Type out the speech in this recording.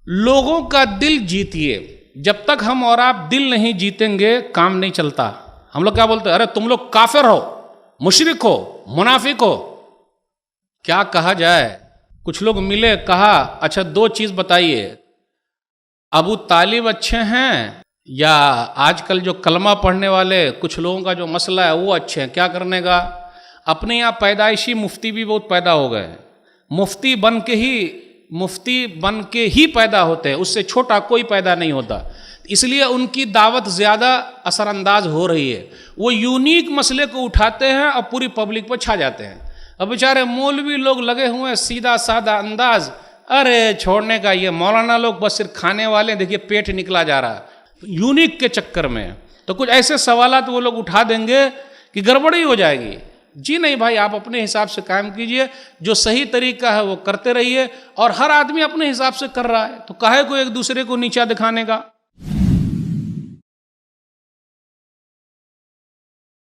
لوگوں کا دل جیتیے. جب تک ہم اور آپ دل نہیں جیتیں گے کام نہیں چلتا. ہم لوگ کیا بولتے ہیں؟ ارے تم لوگ کافر ہو، مشرک ہو، منافق ہو. کیا کہا جائے؟ کچھ لوگ ملے، کہا اچھا 2 چیز بتائیے، ابو طالب اچھے ہیں یا آج کل جو کلمہ پڑھنے والے کچھ لوگوں کا جو مسئلہ ہے وہ اچھے ہیں؟ کیا کرنے کا؟ اپنے یہاں پیدائشی مفتی بھی بہت پیدا ہو گئے. مفتی بن کے ہی پیدا ہوتے ہیں، اس سے چھوٹا کوئی پیدا نہیں ہوتا. اس لیے ان کی دعوت زیادہ اثر انداز ہو رہی ہے. وہ یونیک مسئلے کو اٹھاتے ہیں اور پوری پبلک پر چھا جاتے ہیں. اب بیچارے مولوی لوگ لگے ہوئے ہیں سیدھا سادہ انداز، ارے چھوڑنے کا. یہ مولانا لوگ بس صرف کھانے والے، دیکھیے پیٹ نکلا جا رہا ہے یونیک کے چکر میں. تو کچھ ایسے سوالات وہ لوگ اٹھا دیں گے کہ گڑبڑی ہو جائے گی. جی نہیں بھائی، آپ اپنے حساب سے قائم کیجئے، جو صحیح طریقہ ہے وہ کرتے رہیے، اور ہر آدمی اپنے حساب سے کر رہا ہے تو کاہے کو ایک دوسرے کو نیچا دکھانے کا.